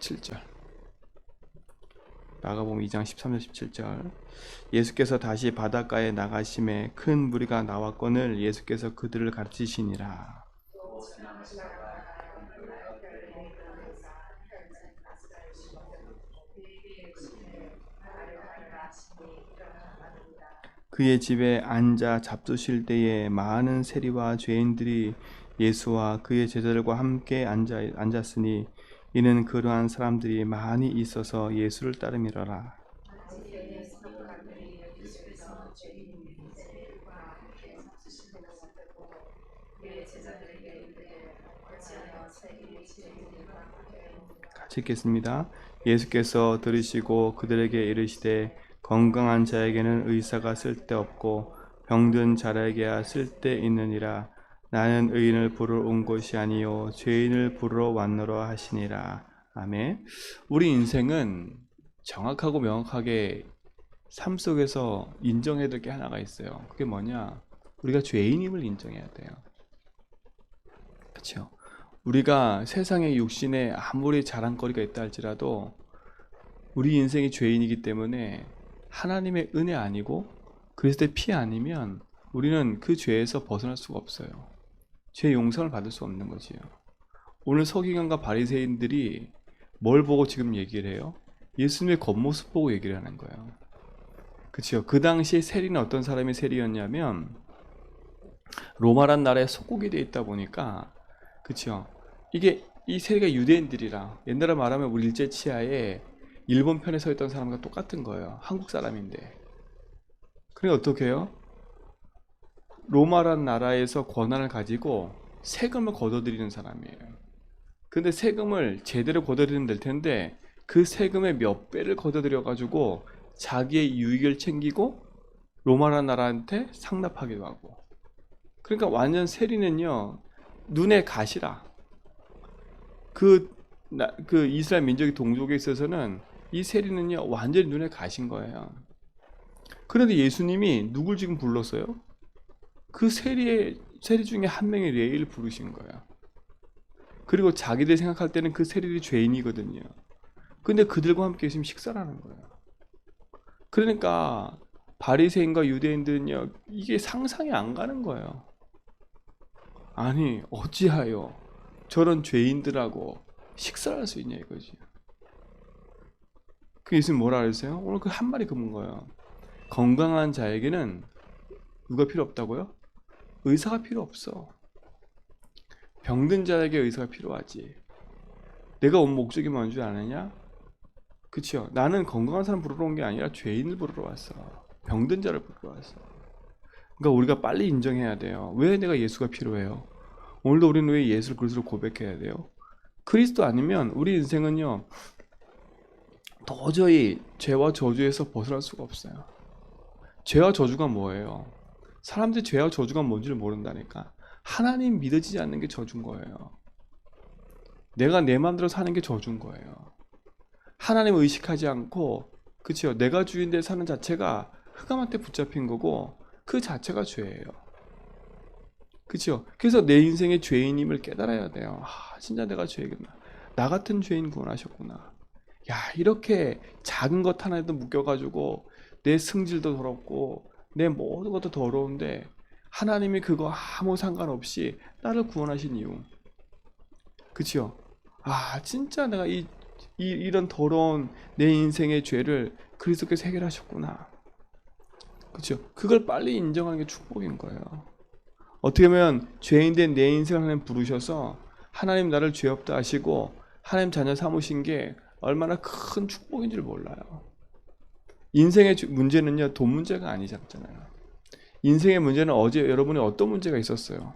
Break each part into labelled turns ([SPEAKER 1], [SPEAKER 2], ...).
[SPEAKER 1] 17절. 마가복음 2장 13절 17절. 예수께서 다시 바닷가에 나가심에 큰 무리가 나왔거늘 예수께서 그들을 가르치시니라. 그의 집에 앉아 잡수실 때에 많은 세리와 죄인들이 예수와 그의 제자들과 함께 앉았으니 이는 그러한 사람들이 많이 있어서 예수를 따름이러라. 같이 읽겠습니다. 예수께서 들으시고 그들에게 이르시되 건강한 자에게는 의사가 쓸데없고 병든 자에게야 쓸데있느니라. 나는 의인을 부르러 온 것이 아니요 죄인을 부르러 왔노라 하시니라. 아멘. 우리 인생은 정확하고 명확하게 삶 속에서 인정해야 될 게 하나가 있어요. 그게 뭐냐? 우리가 죄인임을 인정해야 돼요. 그렇죠? 우리가 세상의 육신에 아무리 자랑거리가 있다 할지라도 우리 인생이 죄인이기 때문에 하나님의 은혜 아니고 그리스도의 피 아니면 우리는 그 죄에서 벗어날 수가 없어요. 죄 용서를 받을 수 없는 거지요. 오늘 서기관과 바리새인들이 뭘 보고 지금 얘기를 해요? 예수님의 겉모습 보고 얘기를 하는 거예요. 그렇죠? 그 당시에 세리는 어떤 사람이 세리였냐면 로마란 나라에 속국이 돼 있다 보니까 그렇죠? 이게 이 세리가 유대인들이라 옛날에 말하면 우리 일제 치하에 일본 편에 서 있던 사람과 똑같은 거예요. 한국 사람인데. 그러니까 어떻게 해요? 로마란 나라에서 권한을 가지고 세금을 걷어들이는 사람이에요. 근데 세금을 제대로 걷어들이면 될 텐데 그 세금의 몇 배를 걷어들여 가지고 자기의 유익을 챙기고 로마란 나라한테 상납하기도 하고. 그러니까 완전 세리는요 눈에 가시라. 그 이스라엘 민족의 동족에 있어서는 이 세리는요 완전히 눈에 가신 거예요. 그런데 예수님이 누굴 지금 불렀어요? 그 세리 중에 한 명의 레위를 부르신 거예요. 그리고 자기들이 생각할 때는 그 세리들이 죄인이거든요. 근데 그들과 함께 지금 식사를 하는 거예요. 그러니까 바리새인과 유대인들은요 이게 상상이 안 가는 거예요. 아니 어찌하여 저런 죄인들하고 식사를 할 수 있냐 이거지. 그 예수님 뭐라 그랬어요? 오늘 그 한 마리 그문 거예요. 건강한 자에게는 누가 필요 없다고요? 의사가 필요 없어. 병든 자에게 의사가 필요하지. 내가 온 목적이 뭔 줄 아느냐? 그치요? 나는 건강한 사람 부르러 온 게 아니라 죄인을 부르러 왔어. 병든 자를 부르러 왔어. 그러니까 우리가 빨리 인정해야 돼요. 왜 내가 예수가 필요해요? 오늘도 우리는 왜 예수를 그리스도로 고백해야 돼요? 그리스도 아니면 우리 인생은요 도저히 죄와 저주에서 벗어날 수가 없어요. 죄와 저주가 뭐예요? 사람들이 죄와 저주가 뭔지를 모른다니까. 하나님 믿어지지 않는 게 저주인 거예요. 내가 내 마음대로 사는 게 저주인 거예요. 하나님을 의식하지 않고 그치요? 내가 주인데 사는 자체가 흑암한테 붙잡힌 거고 그 자체가 죄예요. 그치요? 그래서 내 인생의 죄인임을 깨달아야 돼요. 진짜 내가 죄이구나. 나 같은 죄인 구원하셨구나. 야, 이렇게 작은 것 하나에도 묶여가지고 내 승질도 더럽고 내 모든 것도 더러운데 하나님이 그거 아무 상관없이 나를 구원하신 이유. 그치요? 진짜 내가 이런 더러운 내 인생의 죄를 그리스도께서 해결하셨구나. 그치요? 그걸 빨리 인정하는 게 축복인 거예요. 어떻게 보면 죄인된 내 인생을 하나님 부르셔서 하나님 나를 죄 없다 하시고 하나님 자녀 삼으신 게 얼마나 큰 축복인지를 몰라요. 인생의 문제는요 돈 문제가 아니잖아요. 인생의 문제는 어제 여러분이 어떤 문제가 있었어요?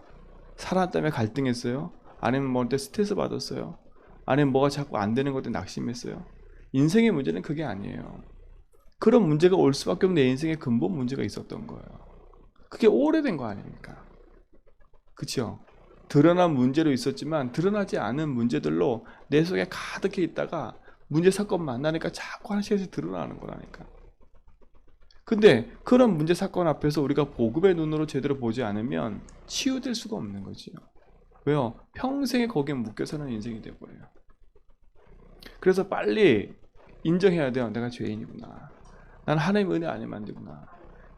[SPEAKER 1] 사람 때문에 갈등했어요? 아니면 뭐 때 스트레스 받았어요? 아니면 뭐가 자꾸 안 되는 것 때문에 낙심했어요? 인생의 문제는 그게 아니에요. 그런 문제가 올 수밖에 없는 내 인생의 근본 문제가 있었던 거예요. 그게 오래된 거 아닙니까? 그쵸? 드러난 문제로 있었지만 드러나지 않은 문제들로 내 속에 가득해 있다가 문제 사건 만나니까 자꾸 하나씩 드러나는 거라니까. 근데 그런 문제 사건 앞에서 우리가 복음의 눈으로 제대로 보지 않으면 치유될 수가 없는 거지요. 왜요? 평생에 거기에 묶여 사는 인생이 되어버려요. 그래서 빨리 인정해야 돼요. 내가 죄인이구나. 난 하나님의 은혜 아니면 안 되구나.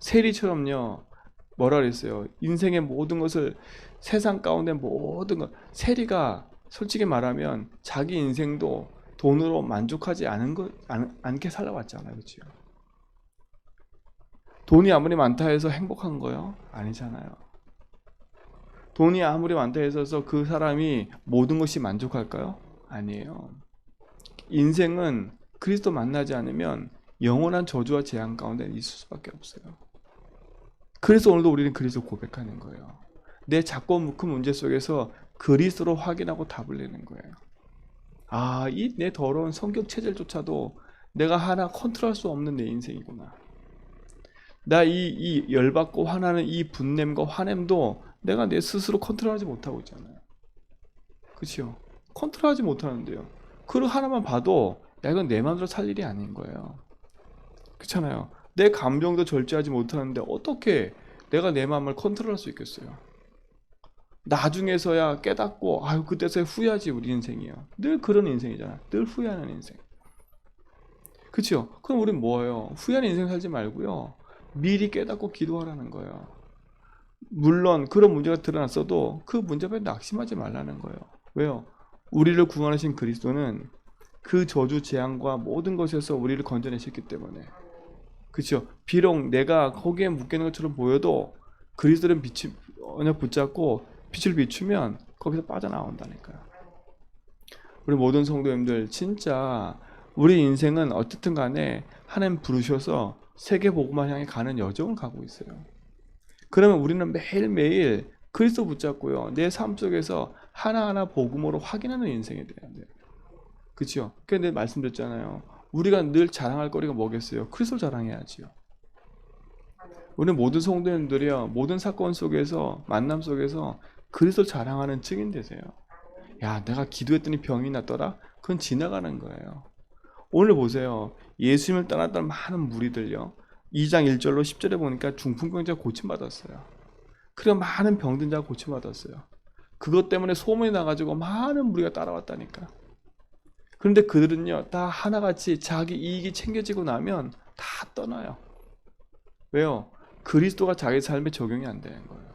[SPEAKER 1] 세리처럼요. 뭐라 그랬어요? 인생의 모든 것을 세상 가운데 모든 것 세리가 솔직히 말하면 자기 인생도 돈으로 만족하지 않게 살아왔잖아요. 그렇죠? 돈이 아무리 많다 해서 행복한 거요? 아니잖아요. 돈이 아무리 많다 해서 그 사람이 모든 것이 만족할까요? 아니에요. 인생은 그리스도 만나지 않으면 영원한 저주와 재앙 가운데 있을 수밖에 없어요. 그래서 오늘도 우리는 그리스도 고백하는 거예요. 내 작고 큰 문제 속에서 그리스도로 확인하고 답을 내는 거예요. 아, 이 내 더러운 성격 체질조차도 내가 하나 컨트롤할 수 없는 내 인생이구나. 나 이 열받고 화나는 이 분냄과 화냄도 내가 내 스스로 컨트롤하지 못하고 있잖아요. 그렇죠? 컨트롤하지 못하는데요. 그걸 하나만 봐도 야, 이건 내 마음대로 살 일이 아닌 거예요. 그렇잖아요. 내 감정도 절제하지 못하는데 어떻게 내가 내 마음을 컨트롤할 수 있겠어요? 나중에서야 깨닫고 아유 그때서야 후회하지 우리 인생이요. 늘 그런 인생이잖아. 늘 후회하는 인생. 그렇죠? 그럼 우린 뭐예요? 후회하는 인생 살지 말고요. 미리 깨닫고 기도하라는 거예요. 물론 그런 문제가 드러났어도 그 문제에 낙심하지 말라는 거예요. 왜요? 우리를 구원하신 그리스도는 그 저주 재앙과 모든 것에서 우리를 건져내셨기 때문에. 그렇죠? 비록 내가 거기에 묶여 있는 것처럼 보여도 그리스도는 빛이 언약 붙잡고 빛을 비추면 거기서 빠져나온다니까요. 우리 모든 성도님들 진짜 우리 인생은 어쨌든 간에 하나님 부르셔서 세계 복음화 향해 가는 여정을 가고 있어요. 그러면 우리는 매일매일 그리스도 붙잡고요. 내 삶 속에서 하나하나 복음으로 확인하는 인생이 돼야 돼요. 그렇죠? 그런데 내가 말씀드렸잖아요. 우리가 늘 자랑할 거리가 뭐겠어요? 그리스도 자랑해야지요. 우리 모든 성도님들이요. 모든 사건 속에서 만남 속에서 그리스도를 자랑하는 증인 되세요. 야, 내가 기도했더니 병이 났더라? 그건 지나가는 거예요. 오늘 보세요. 예수님을 떠났던 많은 무리들요. 2장 1절로 10절에 보니까 중풍병자가 고침받았어요. 그리고 많은 병든 자가 고침받았어요. 그것 때문에 소문이 나가지고 많은 무리가 따라왔다니까. 그런데 그들은요, 다 하나같이 자기 이익이 챙겨지고 나면 다 떠나요. 왜요? 그리스도가 자기 삶에 적용이 안 되는 거예요.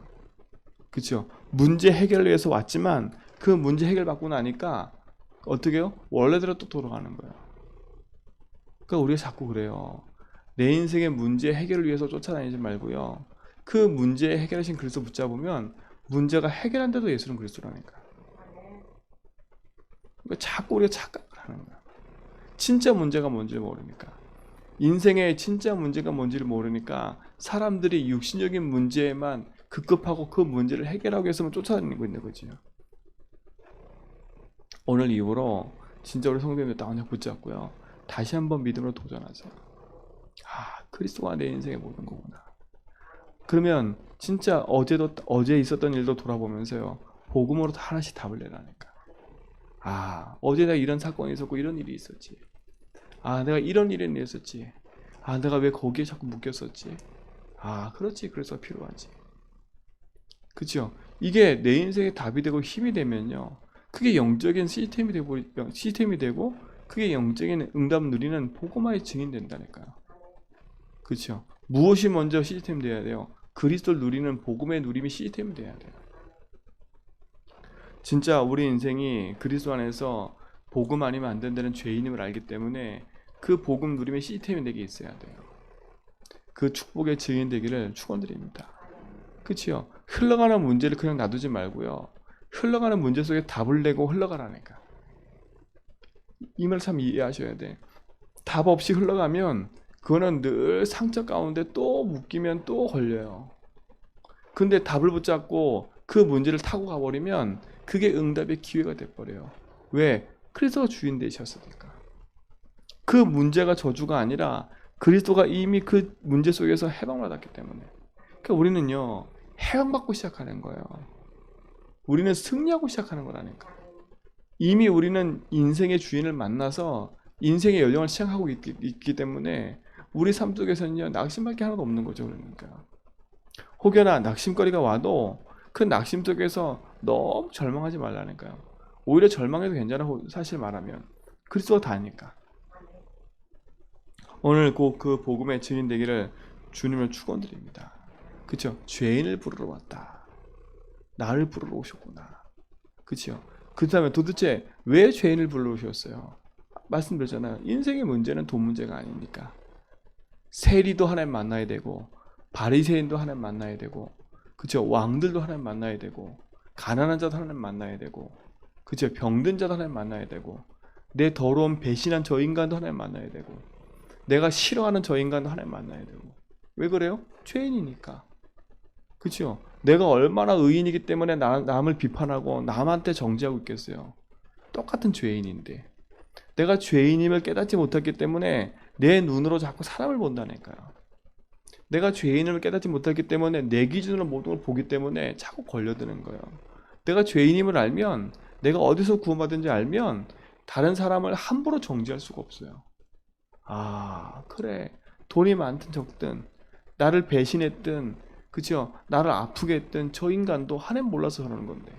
[SPEAKER 1] 그렇죠? 문제 해결을 위해서 왔지만 그 문제 해결받고 나니까 어떻게 해요? 원래대로 또 돌아가는 거예요. 그러니까 우리가 자꾸 그래요. 내 인생의 문제 해결을 위해서 쫓아다니지 말고요. 그 문제 해결하신 그리스도 붙잡으면 문제가 해결한데도 예수는 그리스도라니까. 그러니까 자꾸 우리가 착각을 하는 거야. 진짜 문제가 뭔지를 모르니까. 인생의 진짜 문제가 뭔지를 모르니까 사람들이 육신적인 문제에만 급급하고 그 문제를 해결하기 위해서만 쫓아다니고 있는 거지요. 오늘 이후로 진짜 우리 성도님들 다 언약 붙잡고요. 다시 한번 믿음으로 도전하세요. 아, 그리스도가 내 인생의 모든 거구나. 그러면 진짜 어제 있었던 일도 돌아보면서요. 복음으로 하나씩 답을 내라니까. 아, 어제 내가 이런 사건이 있었고 이런 일이 있었지. 아, 내가 이런 일이 있었지. 아, 내가 왜 거기에 자꾸 묶였었지. 아, 그렇지. 그래서 필요하지. 그렇죠? 이게 내 인생의 답이 되고 힘이 되면요. 그게 영적인 시스템이 되고 그게 영적인 응답 누리는 복음화의 증인 된다니까요. 그렇죠? 무엇이 먼저 시스템 돼야 돼요? 그리스도를 누리는 복음의 누림이 시스템이 돼야 돼요. 진짜 우리 인생이 그리스도 안에서 복음 아니면 안 된다는 죄인임을 알기 때문에 그 복음 누림의 시스템이 내게 있어야 돼요. 그 축복의 증인 되기를 축원드립니다. 그치요? 흘러가는 문제를 그냥 놔두지 말고요. 흘러가는 문제 속에 답을 내고 흘러가라니까. 이 말 참 이해하셔야 돼. 답 없이 흘러가면 그거는 늘 상처 가운데 또 묶이면 또 걸려요. 근데 답을 붙잡고 그 문제를 타고 가버리면 그게 응답의 기회가 돼버려요. 왜? 그리스도가 주인 되셨으니까. 그 문제가 저주가 아니라 그리스도가 이미 그 문제 속에서 해방받았기 때문에. 그러니까 우리는요, 해방받고 시작하는 거예요. 우리는 승리하고 시작하는 거라니까. 이미 우리는 인생의 주인을 만나서 인생의 여정을 시작하고 있기 때문에 우리 삶 속에서는요, 낙심할 게 하나도 없는 거죠. 그러니까 혹여나 낙심거리가 와도 그 낙심 속에서 너무 절망하지 말라니까요. 오히려 절망해도 괜찮아. 사실 말하면 그리스도가 다니까. 오늘 꼭 그 복음의 증인 되기를 주님을 축원드립니다. 그렇죠? 죄인을 부르러 왔다. 나를 부르러 오셨구나. 그렇죠? 그렇다면 도대체 왜 죄인을 부르러 오셨어요? 말씀드렸잖아요. 인생의 문제는 돈 문제가 아니니까. 세리도 하나님 만나야 되고, 바리새인도 하나님 만나야 되고, 그렇죠? 왕들도 하나님 만나야 되고, 가난한 자도 하나님 만나야 되고, 그렇죠? 병든 자도 하나님 만나야 되고, 내 더러운 배신한 저 인간도 하나님 만나야 되고, 내가 싫어하는 저 인간도 하나님 만나야 되고. 왜 그래요? 죄인이니까. 그렇죠? 내가 얼마나 의인이기 때문에 남을 비판하고 남한테 정죄하고 있겠어요. 똑같은 죄인인데 내가 죄인임을 깨닫지 못했기 때문에 내 눈으로 자꾸 사람을 본다니까요. 내가 죄인임을 깨닫지 못했기 때문에 내 기준으로 모든 걸 보기 때문에 자꾸 걸려드는 거예요. 내가 죄인임을 알면, 내가 어디서 구원받은지 알면 다른 사람을 함부로 정죄할 수가 없어요. 아, 그래. 돈이 많든 적든 나를 배신했든, 그쵸? 나를 아프게 했든 저 인간도 하나님 몰라서 그러는 건데,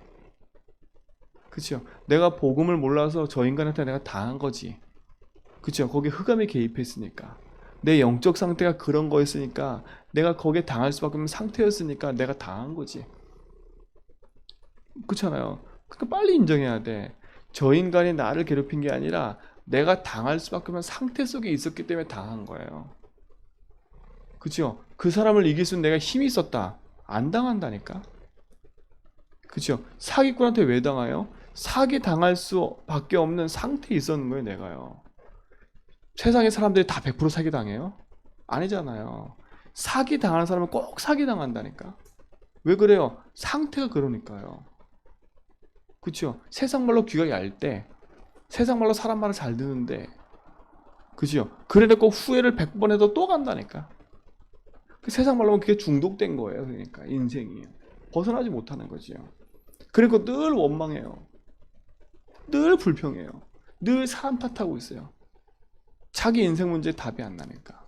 [SPEAKER 1] 그쵸? 내가 복음을 몰라서 저 인간한테 내가 당한 거지. 그쵸? 거기에 흑암이 개입했으니까, 내 영적 상태가 그런 거였으니까, 내가 거기에 당할 수밖에 없는 상태였으니까 내가 당한 거지. 그렇잖아요. 그러니까 빨리 인정해야 돼. 저 인간이 나를 괴롭힌 게 아니라 내가 당할 수밖에 없는 상태 속에 있었기 때문에 당한 거예요. 그죠? 그 사람을 이길 수 있는 내가 힘이 있었다. 안 당한다니까. 그죠? 사기꾼한테 왜 당해요? 사기 당할 수밖에 없는 상태에 있었는 거예요, 내가요. 세상의 사람들이 다 100% 사기 당해요? 아니잖아요. 사기 당하는 사람은 꼭 사기 당한다니까. 왜 그래요? 상태가 그러니까요. 그죠? 세상 말로 귀가 얇대. 세상 말로 사람 말을 잘 듣는데, 그죠? 그래놓고 후회를 100번 해도 또 간다니까. 그 세상 말로 하면 그게 중독된 거예요. 그러니까 인생이 벗어나지 못하는 거지요. 그리고 늘 원망해요. 늘 불평해요. 늘 사람 탓하고 있어요. 자기 인생 문제에 답이 안 나니까.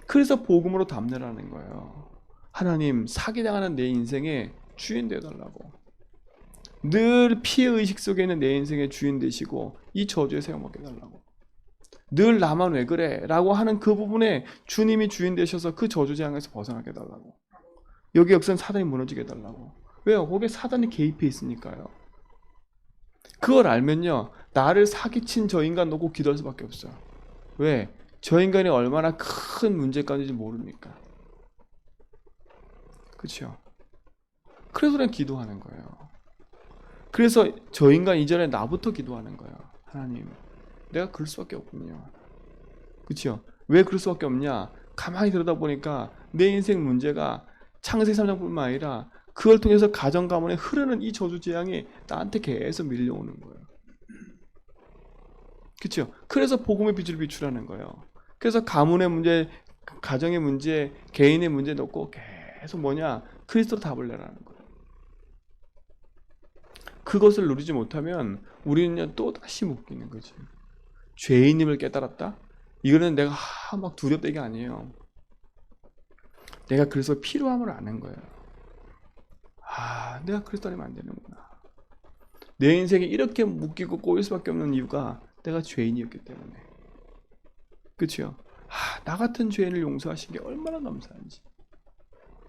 [SPEAKER 1] 그래서 복음으로 답례라는 거예요. 하나님, 사기당하는 내 인생의 주인 되어달라고. 늘 피해의식 속에 있는 내 인생의 주인 되시고 이 저주에 세워먹게 해달라고. 늘 나만 왜 그래? 라고 하는 그 부분에 주님이 주인 되셔서 그 저주 재앙에서 벗어나게 해달라고. 여기 역사는 사단이 무너지게 해달라고. 왜요? 거기에 사단이 개입해 있으니까요. 그걸 알면요, 나를 사기친 저 인간 놓고 기도할 수밖에 없어요. 왜? 저 인간이 얼마나 큰 문제까지인지 모르니까. 그렇죠? 그래서 그냥 기도하는 거예요. 그래서 저 인간 이전에 나부터 기도하는 거예요. 하나님, 내가 그럴 수밖에 없군요. 그렇죠? 왜 그럴 수밖에 없냐? 가만히 들여다보니까 내 인생 문제가 창세기 3장뿐만 아니라 그걸 통해서 가정 가문에 흐르는 이 저주 재앙이 나한테 계속 밀려오는 거예요. 그렇죠? 그래서 복음의 빛을 비추라는 거예요. 그래서 가문의 문제, 가정의 문제, 개인의 문제 놓고 계속 뭐냐? 그리스도로 답을 내라는 거예요. 그것을 누리지 못하면 우리는 또 다시 묶이는 거지. 죄인임을 깨달았다? 이거는 내가 막 두렵다 이게 아니에요. 내가 그래서 필요함을 아는 거예요. 아, 내가 그리스도님 안 되는구나. 내 인생이 이렇게 묶이고 꼬일 수밖에 없는 이유가 내가 죄인이었기 때문에. 그렇죠? 아, 나 같은 죄인을 용서하신 게 얼마나 감사한지.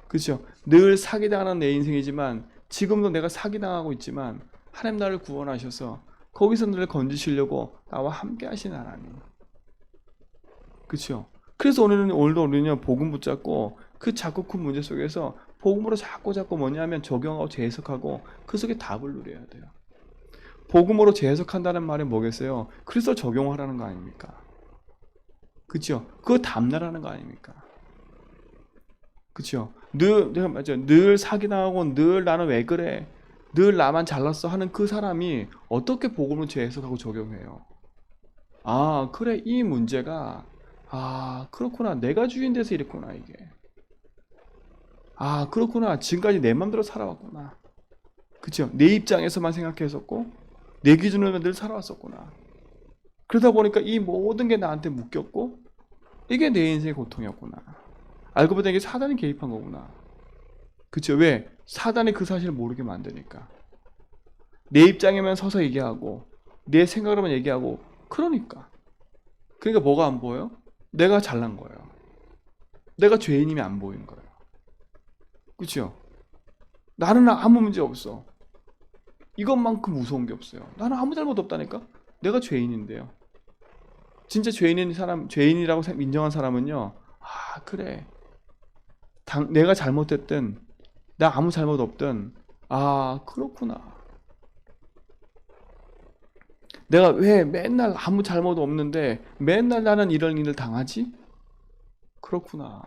[SPEAKER 1] 그렇죠? 늘 사기당하는 내 인생이지만 지금도 내가 사기당하고 있지만 하나님 나를 구원하셔서 거기서 나를 건지시려고 나와 함께 하신 하나님. 그렇죠? 그래서 오늘도 우리는 복음 붙잡고 그 작고 큰 문제 속에서 복음으로 자꾸 뭐냐면 적용하고 재해석하고 그 속에 답을 누려야 돼요. 복음으로 재해석한다는 말이 뭐겠어요? 그리스도 적용하라는 거 아닙니까? 그렇죠? 그거 답나라는 거 아닙니까? 그렇죠? 내가 맞아요. 늘 사기당하고 늘 나는 왜 그래? 늘 나만 잘났어 하는 그 사람이 어떻게 복음을 재해석하고 적용해요? 아, 그래, 이 문제가, 아, 그렇구나, 내가 주인 돼서 이랬구나, 이게. 아, 그렇구나, 지금까지 내 맘대로 살아왔구나. 그쵸? 내 입장에서만 생각했었고 내 기준으로 늘 살아왔었구나. 그러다 보니까 이 모든 게 나한테 묶였고 이게 내 인생의 고통이었구나. 알고 보니 이게 사단이 개입한 거구나. 그쵸? 왜? 사단이 그 사실을 모르게 만드니까. 내 입장에만 서서 얘기하고 내 생각으로만 얘기하고 그러니까 뭐가 안 보여요? 내가 잘난 거예요. 내가 죄인임이 안 보이는 거예요. 그렇죠? 나는 아무 문제 없어. 이것만큼 무서운 게 없어요. 나는 아무 잘못 없다니까. 내가 죄인인데요. 진짜 죄인이라고 인정한 사람은요. 아, 그래. 내가 잘못했든 나 아무 잘못 없든 아, 그렇구나. 내가 왜 맨날 아무 잘못 없는데 맨날 나는 이런 일을 당하지? 그렇구나.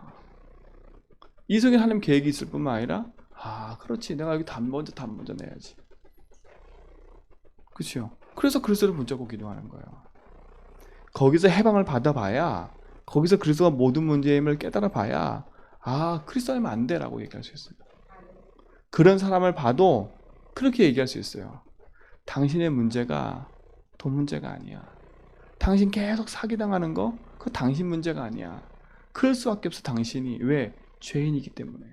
[SPEAKER 1] 이성에 하나님 계획이 있을 뿐만 아니라 아, 그렇지. 내가 여기 답 먼저 내야지. 그렇죠? 그래서 그리스도를 붙잡고 기도하는 거예요. 거기서 해방을 받아봐야, 거기서 그리스도가 모든 문제임을 깨달아봐야 아, 그리스도면 안 돼라고 얘기할 수 있어요. 그런 사람을 봐도 그렇게 얘기할 수 있어요. 당신의 문제가 돈 문제가 아니야. 당신 계속 사기당하는 거 그거 당신 문제가 아니야. 그럴 수밖에 없어. 당신이. 왜? 죄인이기 때문에.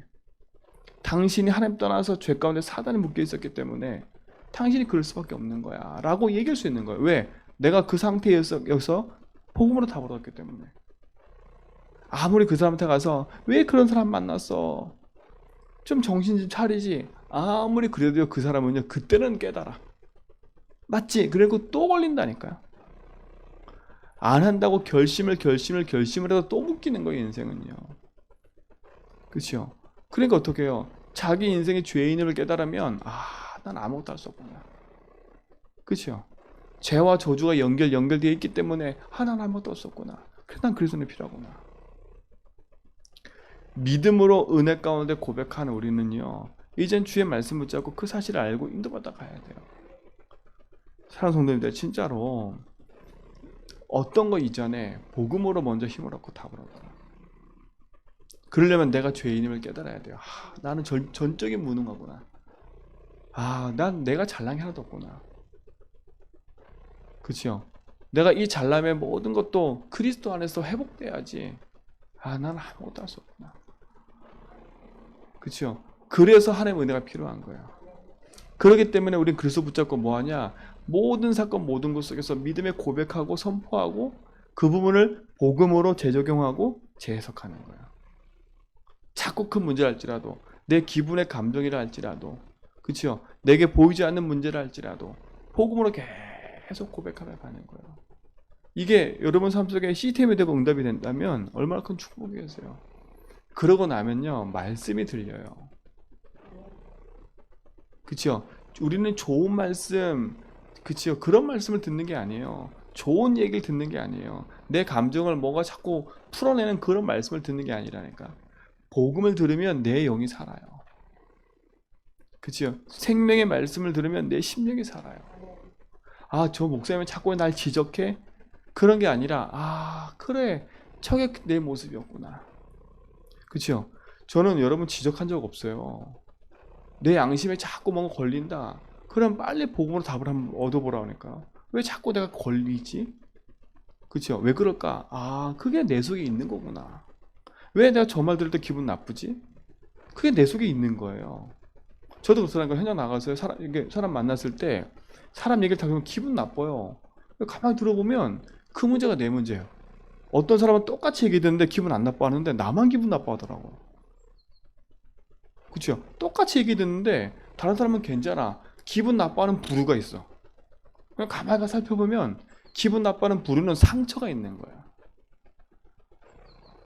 [SPEAKER 1] 당신이 하나님 떠나서 죄 가운데 사단이 묶여 있었기 때문에 당신이 그럴 수밖에 없는 거야 라고 얘기할 수 있는 거예요. 왜? 내가 그 상태에서 여기서 복음으로 답을 얻었기 때문에. 아무리 그 사람한테 가서 왜 그런 사람 만났어? 좀 정신 좀 차리지. 아무리 그래도요, 그 사람은요 그때는 깨달아. 맞지? 그리고 또 걸린다니까요. 안 한다고 결심을 해도 또 묶이는 거예요, 인생은요. 그렇죠? 그러니까 어떻게 해요? 자기 인생의 죄인임을 깨달으면 아, 난 아무것도 할 수 없구나. 그렇죠? 죄와 저주가 연결되어 있기 때문에 난 아무것도 할 수 없구나. 그래서 난 그리스도는 필요하구나. 믿음으로 은혜 가운데 고백하는 우리는요, 이젠 주의 말씀 붙잡고 그 사실을 알고 인도받아 가야 돼요. 사랑하는 성도님들, 진짜로 어떤 거 이전에 복음으로 먼저 힘을 얻고 답을 얻어라. 그러려면 내가 죄인임을 깨달아야 돼요. 아, 나는 전적인 무능하구나. 아, 난 내가 잘난 게 하나도 없구나. 그렇죠? 내가 이 잘남의 모든 것도 그리스도 안에서 회복돼야지. 아, 나는 아무것도 할 수 없구나. 그렇죠? 그래서 하나님의 은혜가 필요한 거예요. 그렇기 때문에 우리는 그리스도 붙잡고 뭐하냐? 모든 사건 모든 것 속에서 믿음에 고백하고 선포하고 그 부분을 복음으로 재적용하고 재해석하는 거예요. 자꾸 큰 문제를 할지라도, 내 기분의 감정이라 할지라도, 그렇죠? 내게 보이지 않는 문제를 할지라도 복음으로 계속 고백하며 가는 거예요. 이게 여러분 삶 속에 시스템이 되고 응답이 된다면 얼마나 큰 축복이겠어요. 그러고 나면요, 말씀이 들려요. 그렇죠? 우리는 좋은 말씀, 그렇죠? 그런 말씀을 듣는 게 아니에요. 좋은 얘기를 듣는 게 아니에요. 내 감정을 뭐가 자꾸 풀어내는 그런 말씀을 듣는 게 아니라니까. 복음을 들으면 내 영이 살아요. 그렇죠? 생명의 말씀을 들으면 내 심령이 살아요. 아, 저 목사님이 자꾸 날 지적해? 그런 게 아니라 아, 그래, 저게 내 모습이었구나. 그렇죠? 저는 여러분 지적한 적 없어요. 내 양심에 자꾸 뭔가 걸린다. 그럼 빨리 복음으로 답을 한번 얻어보라 하니까. 왜 자꾸 내가 걸리지? 그렇죠? 왜 그럴까? 아, 그게 내 속에 있는 거구나. 왜 내가 저 말 들을 때 기분 나쁘지? 그게 내 속에 있는 거예요. 저도 그렇더라고요. 현장 나가서 사람 만났을 때 사람 얘기를 다 들으면 기분 나빠요. 가만히 들어보면 그 문제가 내 문제예요. 어떤 사람은 똑같이 얘기 듣는데 기분 안 나빠하는데 나만 기분 나빠하더라고요. 그렇죠? 똑같이 얘기 듣는데 다른 사람은 괜찮아. 기분 나빠하는 부류가 있어. 그냥 가만히 가 살펴보면 기분 나빠하는 부류는 상처가 있는 거야.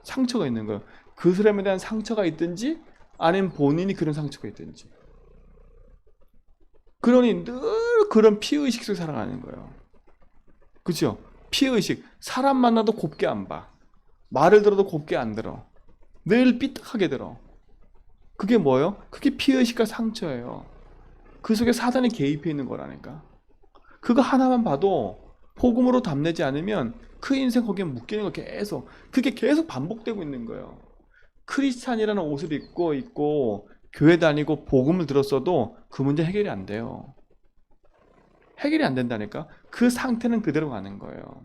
[SPEAKER 1] 상처가 있는 거야. 그 사람에 대한 상처가 있든지 아니면 본인이 그런 상처가 있든지. 그러니 늘 그런 피해의식 속에 살아가는 거예요. 그렇죠? 피해의식. 사람 만나도 곱게 안 봐. 말을 들어도 곱게 안 들어. 늘 삐딱하게 들어. 그게 뭐예요? 그게 피해의식과 상처예요. 그 속에 사단이 개입해 있는 거라니까. 그거 하나만 봐도 복음으로 답내지 않으면 그 인생 거기에 묶이는 거 계속, 그게 계속 반복되고 있는 거예요. 크리스찬이라는 옷을 입고 교회 다니고 복음을 들었어도 그 문제 해결이 안 돼요. 해결이 안 된다니까. 그 상태는 그대로 가는 거예요.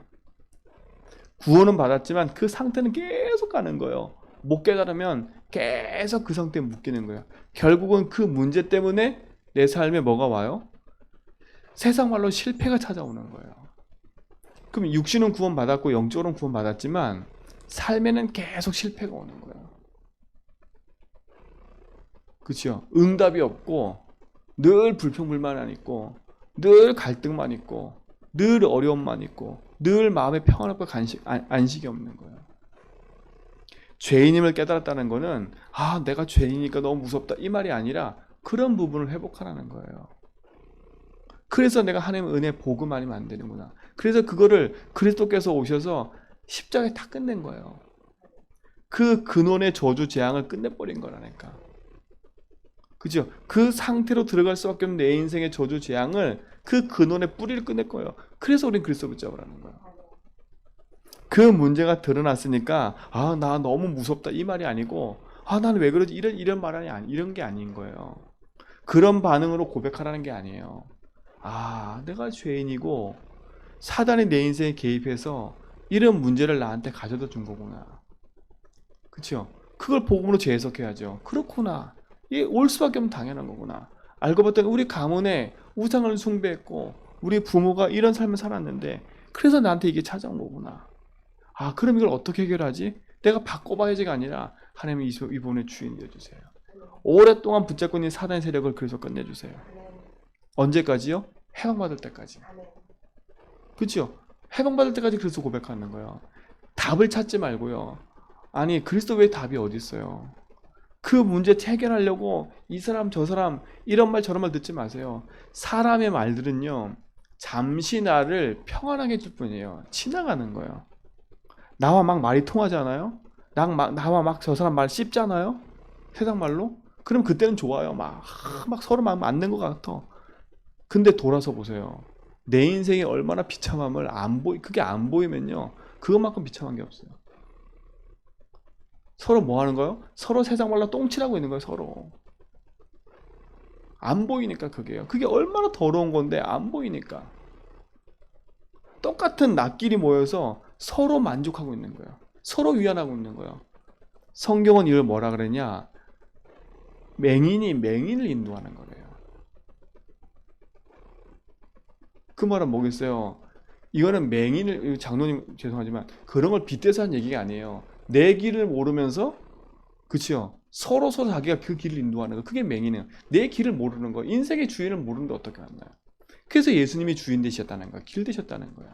[SPEAKER 1] 구원은 받았지만 그 상태는 계속 가는 거예요. 못 깨달으면 계속 그 상태에 묶이는 거예요. 결국은 그 문제 때문에 내 삶에 뭐가 와요? 세상 말로 실패가 찾아오는 거예요. 그럼 육신은 구원받았고 영적으로는 구원받았지만 삶에는 계속 실패가 오는 거예요. 그렇죠? 응답이 없고 늘 불평불만만 있고 늘 갈등만 있고 늘 어려움만 있고 늘 마음에 평안과 안식이 없는 거예요. 죄인임을 깨달았다는 거는 내가 죄인이니까 너무 무섭다 이 말이 아니라 그런 부분을 회복하라는 거예요. 그래서 내가 하나님의 은혜 복음 아니면 안 되는구나. 그래서 그거를 그리스도께서 오셔서 십자가에 다 끝낸 거예요. 그 근원의 저주 재앙을 끝내버린 거라니까. 그죠? 그 상태로 들어갈 수밖에 없는 내 인생의 저주 재앙을 그 근원의 뿌리를 끝낼 거예요. 그래서 우린 그리스도 붙잡으라는 거예요. 그 문제가 드러났으니까 나 너무 무섭다 이 말이 아니고 나는 왜 그러지 이런 말이 이런 게 아닌 거예요. 그런 반응으로 고백하라는 게 아니에요. 내가 죄인이고 사단이 내 인생에 개입해서 이런 문제를 나한테 가져다 준 거구나. 그렇죠? 그걸 복음으로 재해석해야죠. 그렇구나. 이게 올 수밖에 없는 당연한 거구나. 알고 봤더니 우리 가문에 우상을 숭배했고 우리 부모가 이런 삶을 살았는데 그래서 나한테 이게 찾아온 거구나. 그럼 이걸 어떻게 해결하지? 내가 바꿔봐야지가 아니라 하나님이 이번에 주인 되어주세요. 오랫동안 붙잡고 있는 사단의 세력을 그래서 끝내주세요. 언제까지요? 해방받을 때까지. 그렇죠? 해방받을 때까지 그래서 고백하는 거예요. 답을 찾지 말고요. 아니 그리스도 외에 답이 어디 있어요? 그 문제 해결하려고 이 사람 저 사람 이런 말 저런 말 듣지 마세요. 사람의 말들은요 잠시 나를 평안하게 해줄 뿐이에요. 지나가는 거예요. 나와 막 말이 통하잖아요. 나와 막 저 사람 말 씹잖아요. 세상 말로. 그럼 그때는 좋아요. 막 서로 막 맞는 것 같아. 근데 돌아서 보세요. 내 인생이 얼마나 비참함을 그게 안 보이면요 그것만큼 비참한 게 없어요. 서로 뭐 하는 거예요? 서로 세상 말로 똥칠하고 있는 거예요. 서로 안 보이니까. 그게 얼마나 더러운 건데 안 보이니까. 똑같은 낯끼리 모여서 서로 만족하고 있는 거예요. 서로 위안하고 있는 거예요. 성경은 이걸 뭐라 그러냐? 맹인이 맹인을 인도하는 거래요. 그 말은 뭐겠어요? 이거는 맹인을, 장로님 죄송하지만 그런 걸 빗대서 한 얘기가 아니에요. 내 길을 모르면서, 그치요? 서로 자기가 그 길을 인도하는 거. 그게 맹인이에요. 내 길을 모르는 거. 인생의 주인을 모르는데 어떻게 만나요? 그래서 예수님이 주인 되셨다는 거예요. 길 되셨다는 거예요.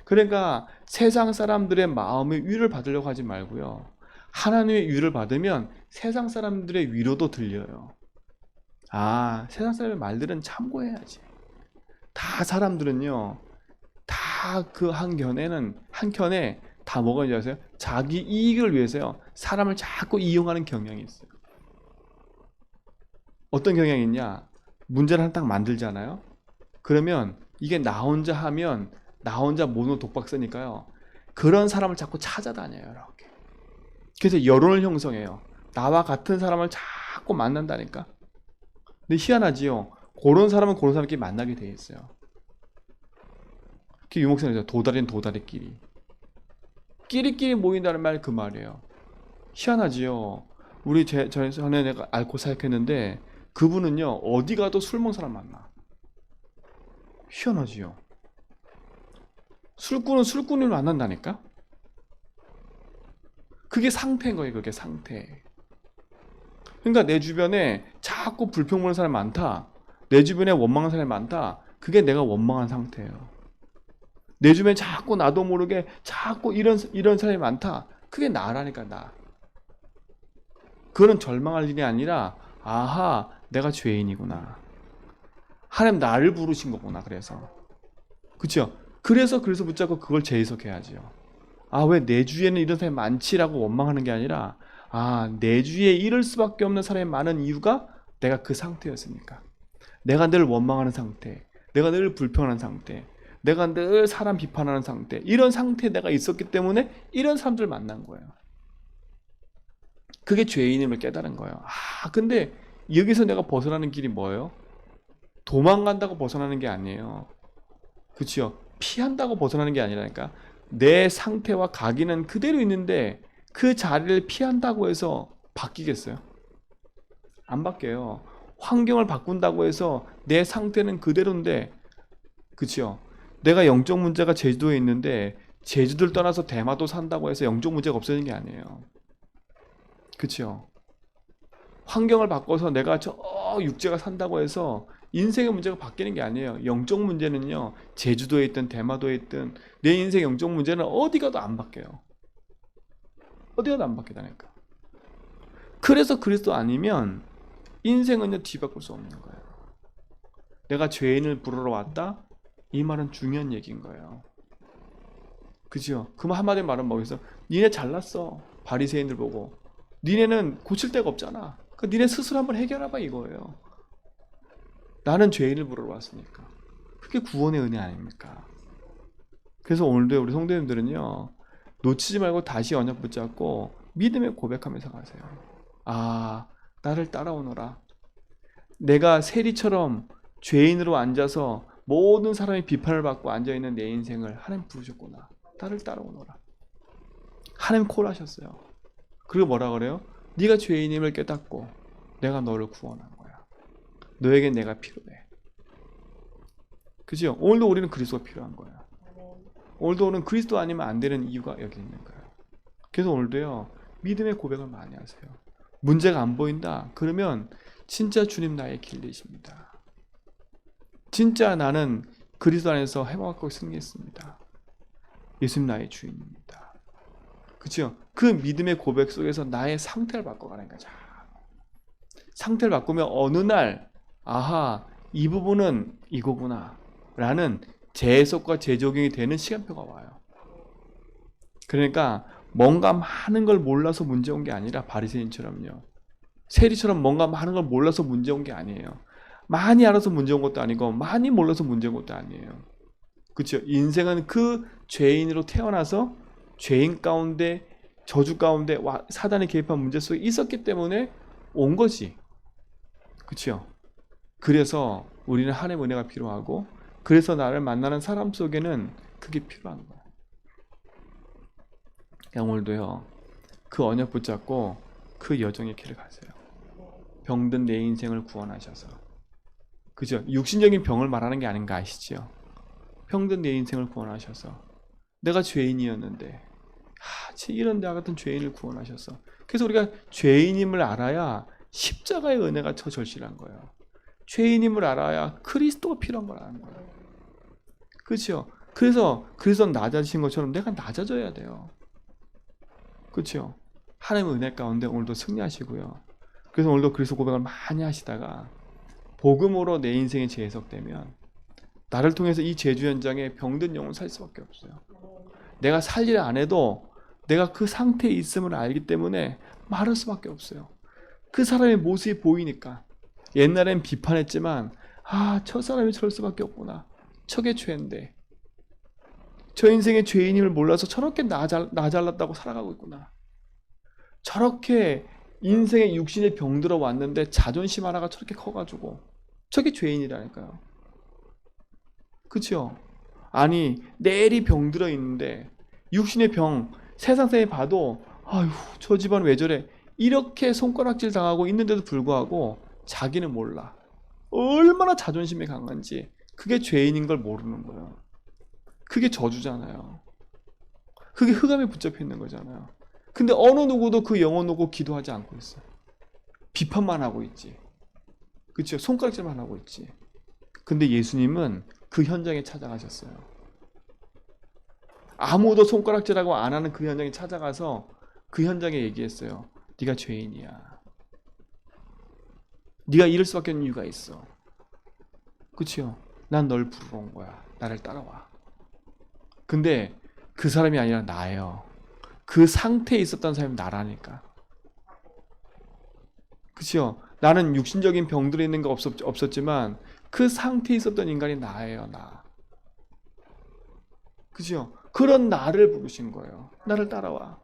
[SPEAKER 1] 그러니까 세상 사람들의 마음의 위를 받으려고 하지 말고요. 하나님의 위를 받으면 세상 사람들의 위로도 들려요. 세상 사람의 말들은 참고해야지. 다 사람들은요. 다 그 한켠에 다 뭐가 있는지 아세요? 자기 이익을 위해서요. 사람을 자꾸 이용하는 경향이 있어요. 어떤 경향이 있냐? 문제를 하나 딱 만들잖아요. 그러면 이게 나 혼자 하면 나 혼자 모노 독박 쓰니까요. 그런 사람을 자꾸 찾아다녀요. 이렇게. 그래서 여론을 형성해요. 나와 같은 사람을 자꾸 만난다니까. 근데 희한하지요. 그런 사람끼리 만나게 돼 있어요. 그 유목사님 도다리는 도다리끼리. 끼리끼리 모인다는 말 그 말이에요. 희한하지요. 우리 전에 내가 앓고 사역했는데 그분은요 어디 가도 술 먹는 사람 만나. 희한하지요. 술꾼은 술꾼을 만난다니까. 그게 상태인 거예요. 그게 상태. 그러니까 내 주변에 자꾸 불평 보는 사람이 많다. 내 주변에 원망하는 사람이 많다. 그게 내가 원망한 상태예요. 내 주변에 자꾸 나도 모르게 자꾸 이런 사람이 많다. 그게 나라니까 나. 그거는 절망할 일이 아니라 내가 죄인이구나. 하나님 나를 부르신 거구나. 그래서 그렇죠? 그래서 붙잡고 그걸 재해석해야지요. 왜 내 주위에는 이런 사람이 많지라고 원망하는 게 아니라 내 주위에 이럴 수밖에 없는 사람이 많은 이유가 내가 그 상태였으니까. 내가 늘 원망하는 상태, 내가 늘 불평하는 상태, 내가 늘 사람 비판하는 상태, 이런 상태에 내가 있었기 때문에 이런 사람들을 만난 거예요. 그게 죄인임을 깨달은 거예요. 근데 여기서 내가 벗어나는 길이 뭐예요? 도망간다고 벗어나는 게 아니에요. 그치요? 피한다고 벗어나는 게 아니라니까. 내 상태와 각인은 그대로 있는데 그 자리를 피한다고 해서 바뀌겠어요? 안 바뀌어요. 환경을 바꾼다고 해서 내 상태는 그대로인데, 그치요? 내가 영적 문제가 제주도에 있는데 제주도를 떠나서 대마도 산다고 해서 영적 문제가 없어지는 게 아니에요. 그렇죠? 환경을 바꿔서 내가 저 육지가 산다고 해서 인생의 문제가 바뀌는 게 아니에요. 영적 문제는요, 제주도에 있든 대마도에 있든 내 인생 영적 문제는 어디 가도 안 바뀌어요. 어디 가도 안 바뀌다니까. 그래서 그리스도 아니면 인생은요, 뒤바꿀 수 없는 거예요. 내가 죄인을 부르러 왔다? 이 말은 중요한 얘기인 거예요. 그죠? 그 한마디 말은 뭐겠어? 니네 잘났어. 바리새인들 보고. 니네는 고칠 데가 없잖아. 그러니까 니네 스스로 한번 해결해봐 이거예요. 나는 죄인을 부르러 왔으니까. 그게 구원의 은혜 아닙니까? 그래서 오늘도 우리 성도님들은요, 놓치지 말고 다시 언약 붙잡고 믿음의 고백하면서 가세요. 아, 나를 따라오너라. 내가 세리처럼 죄인으로 앉아서 모든 사람이 비판을 받고 앉아있는 내 인생을 하나님 부르셨구나. 나를 따라오너라. 하나님 콜하셨어요. 그리고 뭐라 그래요? 네가 죄인임을 깨닫고 내가 너를 구원한 거야. 너에겐 내가 필요해. 그죠? 오늘도 우리는 그리스도가 필요한 거야. 오늘도 우리는 그리스도 아니면 안 되는 이유가 여기 있는 거예요. 그래서 오늘도요, 믿음의 고백을 많이 하세요. 문제가 안 보인다? 그러면 진짜 주님 나의 길 되십니다. 진짜 나는 그리스도 안에서 해방받고 승리했습니다. 예수님 나의 주인입니다. 그렇죠? 그 믿음의 고백 속에서 나의 상태를 바꿔가는 거죠. 상태를 바꾸면 어느 날 아하, 이 부분은 이거구나 라는 재해석과 재적용이 되는 시간표가 와요. 그러니까 뭔가 많은 걸 몰라서 문제 온 게 아니라 바리새인처럼요, 세리처럼 뭔가 많은 걸 몰라서 문제 온 게 아니에요. 많이 알아서 문제 온 것도 아니고 많이 몰라서 문제 온 것도 아니에요. 그렇죠? 인생은 그 죄인으로 태어나서 죄인 가운데, 저주 가운데 사단이 개입한 문제 속에 있었기 때문에 온 거지. 그렇죠? 그래서 우리는 하나님의 은혜가 필요하고, 그래서 나를 만나는 사람 속에는 그게 필요한 거야. 오늘도요, 그 언약 붙잡고 그 여정의 길을 가세요. 병든 내 인생을 구원하셔서. 그죠? 육신적인 병을 말하는 게 아닌가 아시죠? 병든 내 인생을 구원하셔서. 내가 죄인이었는데 이런 나 같은 죄인을 구원하셔서. 그래서 우리가 죄인임을 알아야 십자가의 은혜가 더 절실한 거예요. 죄인임을 알아야 그리스도가 필요한 걸 아는 거예요. 그렇죠? 그래서 그리스도는 낮아지신 것처럼 내가 낮아져야 돼요. 그렇죠? 하나님의 은혜 가운데 오늘도 승리하시고요. 그래서 오늘도 그리스도 고백을 많이 하시다가 복음으로 내 인생이 재해석되면 나를 통해서 이 제주 현장에 병든 영혼 살 수밖에 없어요. 내가 살일 안 해도 내가 그 상태에 있음을 알기 때문에 말할 수밖에 없어요. 그 사람의 모습이 보이니까. 옛날엔 비판했지만 저 사람이 저럴 수밖에 없구나. 저게 죄인데 저 인생의 죄인임을 몰라서 저렇게 나 잘났다고 살아가고 있구나. 저렇게 인생의 육신에 병들어 왔는데 자존심 하나가 저렇게 커가지고 저게 죄인이라니까요. 그렇죠? 아니 내일이 병들어 있는데 육신의 병 세상 사람이 봐도 아유 저 집안 왜 저래 이렇게 손가락질 당하고 있는데도 불구하고 자기는 몰라. 얼마나 자존심이 강한지. 그게 죄인인 걸 모르는 거예요. 그게 저주잖아요. 그게 흑암에 붙잡혀 있는 거잖아요. 근데 어느 누구도 그 영혼 놓고 기도하지 않고 있어요. 비판만 하고 있지. 그렇죠? 손가락질만 하고 있지. 근데 예수님은 그 현장에 찾아가셨어요. 아무도 손가락질하고 안 하는 그 현장에 찾아가서 그 현장에 얘기했어요. 네가 죄인이야. 네가 이럴 수밖에 없는 이유가 있어. 그렇죠? 난 널 부르러 온 거야. 나를 따라와. 근데 그 사람이 아니라 나예요. 그 상태에 있었던 사람이 나라니까. 그렇죠? 나는 육신적인 병들어 있는 거 없었지만 그 상태에 있었던 인간이 나예요. 나. 그렇죠? 그런 나를 부르신 거예요. 나를 따라와.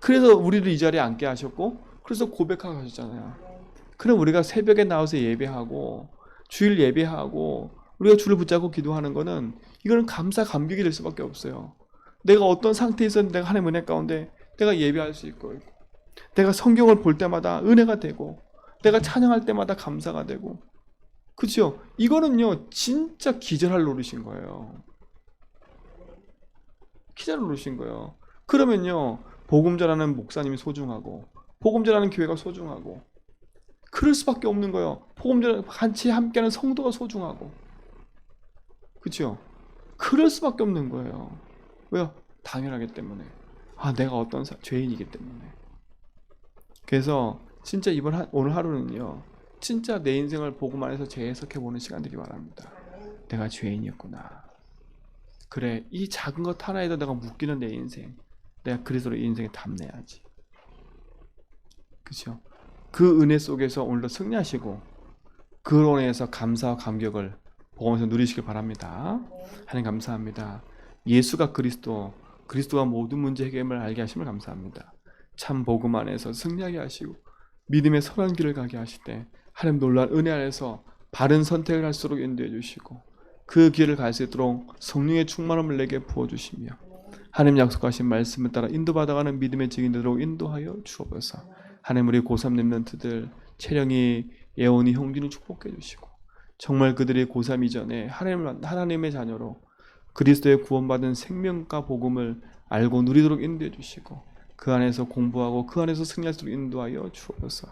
[SPEAKER 1] 그래서 우리를 이 자리에 앉게 하셨고, 그래서 고백하고 하셨잖아요. 그럼 우리가 새벽에 나와서 예배하고 주일 예배하고 우리가 주를 붙잡고 기도하는 거는 이거는 감사 감격이 될 수밖에 없어요. 내가 어떤 상태에 있었는데 내가 하나님의 은혜 가운데 내가 예배할 수 있고, 내가 성경을 볼 때마다 은혜가 되고, 내가 찬양할 때마다 감사가 되고, 그죠? 이거는요 진짜 기절할 노릇인 거예요. 기절할 노릇인 거예요. 그러면요 복음 전하는 목사님이 소중하고 복음 전하는 교회가 소중하고 그럴 수밖에 없는 거예요. 복음 전 같이 함께하는 성도가 소중하고 그죠? 그럴 수밖에 없는 거예요. 왜요? 당연하기 때문에. 아 내가 어떤 죄인이기 때문에. 그래서 진짜 오늘 하루는요 진짜 내 인생을 복음 안에서 재해석해보는 시간 되기 바랍니다. 내가 죄인이었구나. 그래 이 작은 것 하나에도 내가 묶이는 내 인생, 내가 그리스도로 이 인생에 담내야지. 그렇죠? 그 은혜 속에서 오늘도 승리하시고 그로 인해서 감사와 감격을 복음에서 누리시길 바랍니다. 하나님 감사합니다. 예수가 그리스도가 모든 문제 해결을 알게 하심을 감사합니다. 참 복음 안에서 승리하게 하시고 믿음의 선한 길을 가게 하실 때 하나님 놀라운 은혜 안에서 바른 선택을 할수록 인도해 주시고 그 길을 갈 수 있도록 성령의 충만함을 내게 부어주시며 하나님 약속하신 말씀을 따라 인도받아가는 믿음의 증인되도록 인도하여 주옵소서. 하나님 우리 고3 렘넌트들 채령이, 예원이, 형준이 축복해 주시고 정말 그들이 고3 이전에 하나님의 자녀로 그리스도의 구원받은 생명과 복음을 알고 누리도록 인도해 주시고 그 안에서 공부하고 그 안에서 승리할 수 있도록 인도하여 주옵소서.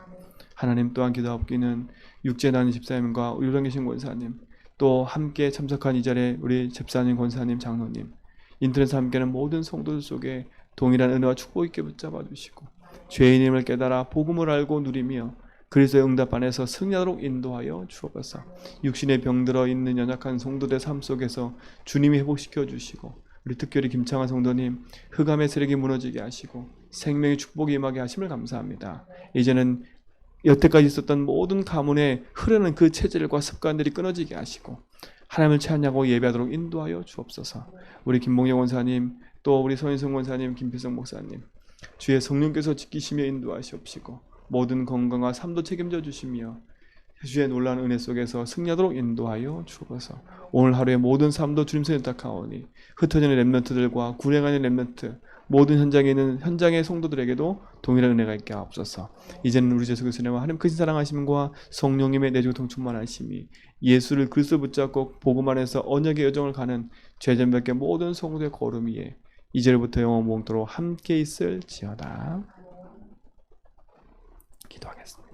[SPEAKER 1] 하나님 또한 기도하옵기는 육제나는 집사님과 우리 우리 계신 권사님 또 함께 참석한 이 자리에 우리 집사님, 권사님, 장로님 인터넷에 함께하는 모든 성도들 속에 동일한 은혜와 축복 있게 붙잡아 주시고 죄인임을 깨달아 복음을 알고 누리며 그리스도의 응답 안에서 승리하도록 인도하여 주옵소서. 육신의 병들어 있는 연약한 성도들의 삶 속에서 주님이 회복시켜 주시고 우리 특별히 김창환 성도님 흑암의 세력이 무너지게 하시고 생명의 축복이 임하게 하심을 감사합니다. 이제는 여태까지 있었던 모든 가문에 흐르는 그 체질과 습관들이 끊어지게 하시고 하나님을 찬양하고 예배하도록 인도하여 주옵소서. 우리 김봉영 원사님 또 우리 서인성 원사님, 김필성 목사님 주의 성령께서 지키시며 인도하시옵시고 모든 건강과 삶도 책임져 주시며 주의 놀라운 은혜 속에서 승리하도록 인도하여 주옵소서. 오늘 하루의 모든 삶도 주님 손에 부탁하오니 흩어지는 렘넌트들과 불행하는 렘넌트 모든 현장에 있는 현장의 성도들에게도 동일한 은혜가 있게 하옵소서. 이제는 우리 예수 그리스도와 하나님 크신 사랑하심과 성령님의 내주통 충만하심이 예수를 그리스도 붙잡고 복음 안에서 언약의 여정을 가는 죄전밖에 모든 성도의 걸음 위에 이제부터 영원 몽토록 함께 있을지어다. 기도하겠습니다.